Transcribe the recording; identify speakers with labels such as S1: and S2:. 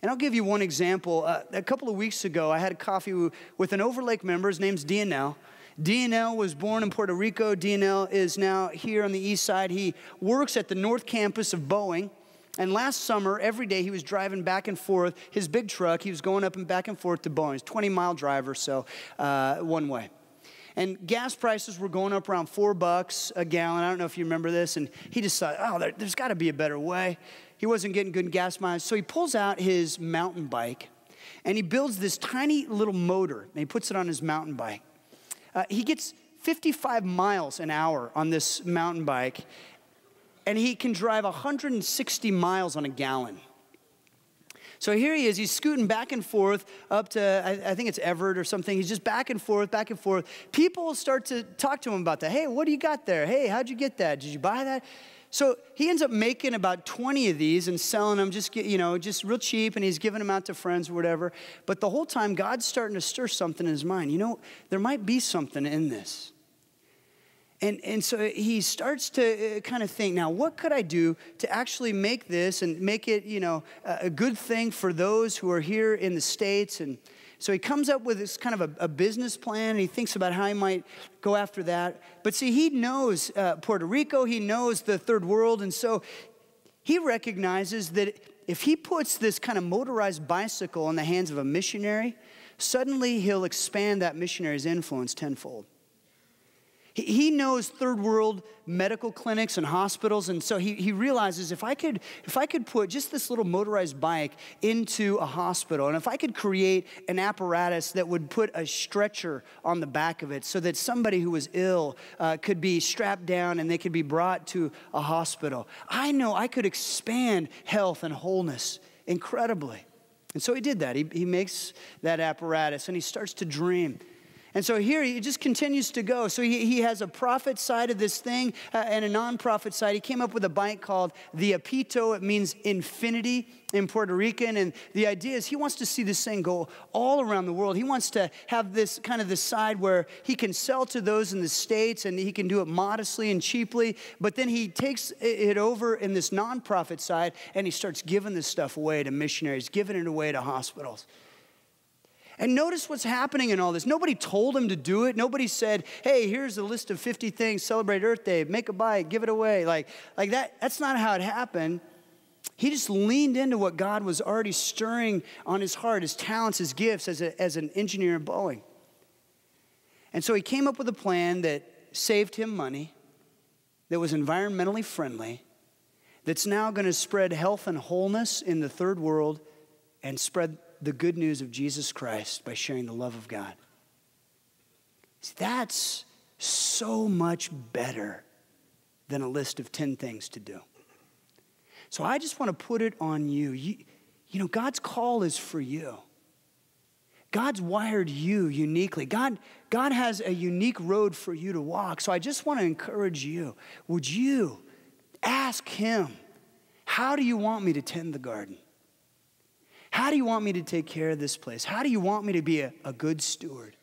S1: And I'll give you one example. A couple of weeks ago, I had a coffee with an Overlake member. His name's DNL. DNL was born in Puerto Rico. DNL is now here on the east side. He works at the North Campus of Boeing. And last summer, every day he was driving back and forth, his big truck, he was going up and back and forth to Boeing. It's a 20-mile drive or so, one way. And gas prices were going up around $4 a gallon. I don't know if you remember this. And he just thought, oh, there's got to be a better way. He wasn't getting good gas mileage. So he pulls out his mountain bike, and he builds this tiny little motor, and he puts it on his mountain bike. He gets 55 miles an hour on this mountain bike, and he can drive 160 miles on a gallon. So here he is, he's scooting back and forth up to, I think it's Everett or something. He's just back and forth, back and forth. People start to talk to him about that. Hey, what do you got there? Hey, how'd you get that? Did you buy that? So he ends up making about 20 of these and selling them just real cheap, and he's giving them out to friends or whatever. But the whole time, God's starting to stir something in his mind. You know, there might be something in this. And so he starts to kind of think, now, what could I do to actually make this and make it, a good thing for those who are here in the States? And so he comes up with this kind of a business plan, and he thinks about how he might go after that. But see, he knows Puerto Rico, he knows the third world, and so he recognizes that if he puts this kind of motorized bicycle in the hands of a missionary, suddenly he'll expand that missionary's influence tenfold. He knows third world medical clinics and hospitals, and so he realizes if I could put just this little motorized bike into a hospital, and if I could create an apparatus that would put a stretcher on the back of it so that somebody who was ill could be strapped down and they could be brought to a hospital, I know I could expand health and wholeness incredibly. And so he did that. He makes that apparatus, and he starts to dream. And so here he just continues to go. So he has a profit side of this thing and a non-profit side. He came up with a bike called the Apito. It means infinity in Puerto Rican. And the idea is he wants to see this thing go all around the world. He wants to have this kind of the side where he can sell to those in the States, and he can do it modestly and cheaply. But then he takes it over in this non-profit side, and he starts giving this stuff away to missionaries, giving it away to hospitals. And notice what's happening in all this. Nobody told him to do it. Nobody said, hey, here's a list of 50 things, celebrate Earth Day, make a bike, give it away. Like that. That's not how it happened. He just leaned into what God was already stirring on his heart, his talents, his gifts as an engineer at Boeing. And so he came up with a plan that saved him money, that was environmentally friendly, that's now going to spread health and wholeness in the third world and spread the good news of Jesus Christ by sharing the love of God. See, that's so much better than a list of 10 things to do. So I just want to put it on you. You know, God's call is for you. God's wired you uniquely. God has a unique road for you to walk. So I just want to encourage you. Would you ask him, how do you want me to tend the garden? How do you want me to take care of this place? How do you want me to be a good steward?